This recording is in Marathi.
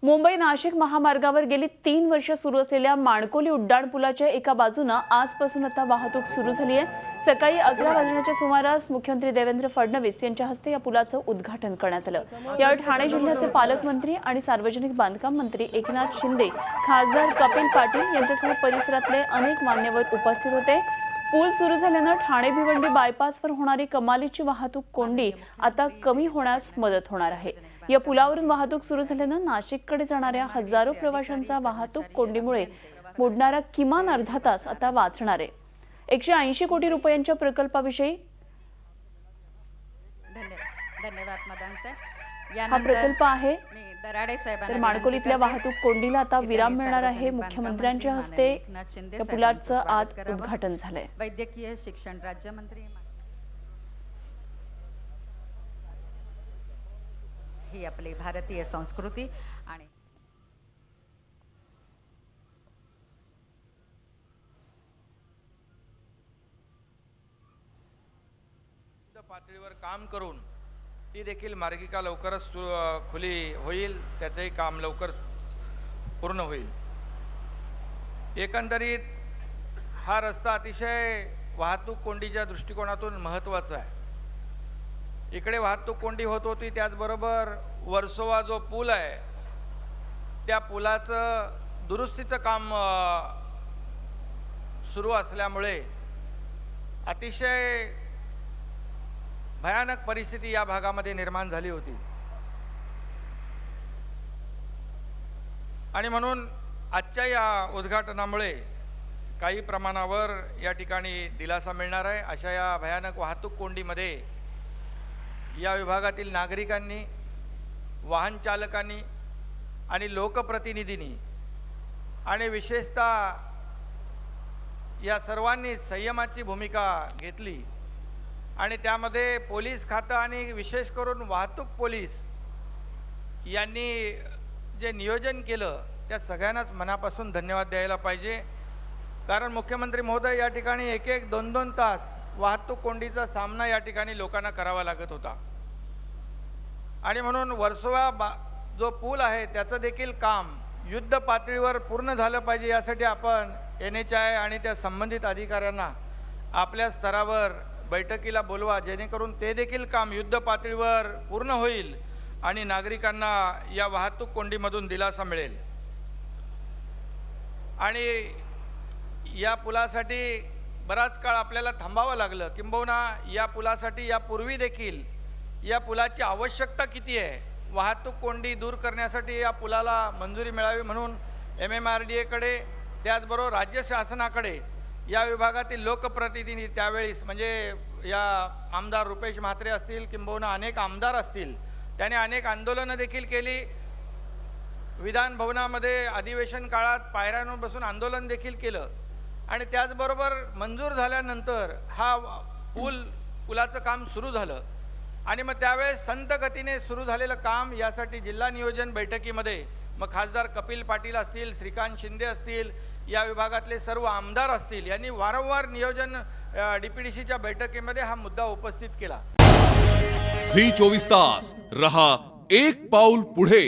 मुंबई नाशिक महामार्गावर गेली 3 वर्ष सुरू असलेल्या माणकोली उड्डाणपुलाच्या एका बाजूने आजपासून आता वाहतूक सुरू झाली आहे। सकाळी 11 वाजण्याच्या सुमारास मुख्यमंत्री देवेंद्र फडणवीस यांच्या हस्ते या पुलाचं उद्घाटन करण्यात आलं। यावेळी ठाणे जिल्ह्याचे पालकमंत्री आणि सार्वजनिक बांधकाम मंत्री एकनाथ शिंदे, खासदार कपिल पाटील यांच्यासह परिसरातले अनेक मान्यवर उपस्थित होते। पूल सुरू झाल्याने ठाणे भिवंडी बायपासवर होणारी कमालीची वाहतूक कोंडी आता कमी होण्यास मदत होणार आहे। या पुलावरून वाहतूक सुरू झाल्याने नाशिककडे जाणाऱ्या हजारो प्रवाशांचा वाहतूक कोंडीमुळे बुडणारा किमान अर्धा तास आता वाचणार आहे। 180 कोटी रुपयांच्या प्रकल्पाविषयी धन्यवाद मदन सर। हा प्रकल्प आहे दराडे साहेबांना तर माणकोलीतल्या वाहतूक कोंडीला आता विराम मिळणार आहे। मुख्यमंत्र्यांच्या हस्ते या पुलाचं आज उद्घाटन झालंय। वैद्यकीय शिक्षण राज्यमंत्री ही आपली भारतीय संस्कृती आणि पातळीवर काम करून ती देखील मार्गिका लवकरच खुली होईल, त्याचंही काम लवकर पूर्ण होईल। एकंदरीत हा रस्ता अतिशय वाहतूक कोंडीच्या दृष्टिकोनातून महत्त्वाचा आहे। इकडे वाहतूक कोंडी होत होती, त्याचबरोबर वर्सोवा जो पूल आहे त्या पुलाचं दुरुस्तीचं काम सुरू असल्यामुळे अतिशय भयानक परिस्थिती या भागामध्ये निर्माण झाली होती आणि म्हणून आजच्या या उद्घाटनामुळे काही प्रमाणावर या ठिकाणी दिलासा मिळणार आहे। अशा या भयानक वाहतूक कोंडीमध्ये या विभागातील नागरिकांनी, वाहन चालकांनी आणि लोकप्रतिनिधींनी आणि विशेषतः या सर्वांनी संयमाची भूमिका घेतली आणि त्यामध्ये पोलीस खातं आणि विशेष करून वाहतूक पोलीस यांनी जे नियोजन केलं त्या सगळ्यांनाच मनापासून धन्यवाद द्यायला पाहिजे। कारण मुख्यमंत्री महोदय या ठिकाणी 1-1, 2-2 तास वाहतूक कोंडीचा सामना या ठिकाणी लोकांना करावा लागत होता आणि म्हणून वर्सोवा जो पूल आहे त्याचं देखील काम युद्ध पातळीवर पूर्ण झालं पाहिजे। यासाठी आपण NHAI आणि त्या संबंधित अधिकाऱ्यांना आपल्या स्तरावर बैठकीला बोलवा, जेणेकरून ते देखील काम युद्ध पातळीवर पूर्ण होईल आणि नागरिकांना या वाहतूक कोंडीमधून दिलासा मिळेल। आणि या पुलासाठी बराच काळ आपल्याला थांबावं लागलं, किंबहुना या पुलासाठी यापूर्वी देखील या पुलाची आवश्यकता किती आहे, वाहतूक कोंडी दूर करण्यासाठी या पुलाला मंजुरी मिळावी म्हणून MMRDA कडे, त्याचबरोबर राज्य शासनाकडे या विभागातील लोकप्रतिनिधी त्यावेळेस म्हणजे या आमदार रुपेश म्हात्रे असतील, किंबहुना अनेक आमदार असतील, त्याने अनेक आंदोलनं देखील केली। विधान भवनामध्ये अधिवेशन काळात पायऱ्यांवर बसून आंदोलन देखील केलं आणि त्याचबरोबर मंजूर झाल्यानंतर हा पुलाचं काम सुरू झालं आणि मग त्यावेळेस संत गतीने सुरू झालेलं काम यासाठी जिल्हा नियोजन बैठकीमध्ये मग खासदार कपिल पाटील असतील, श्रीकांत शिंदे असतील, या विभागातले सर्व आमदार असतील, यांनी वारंवार नियोजन DPDCच्या बैठकीमध्ये हा मुद्दा उपस्थित केला। झी 24 तास रहा एक पाऊल पुढे।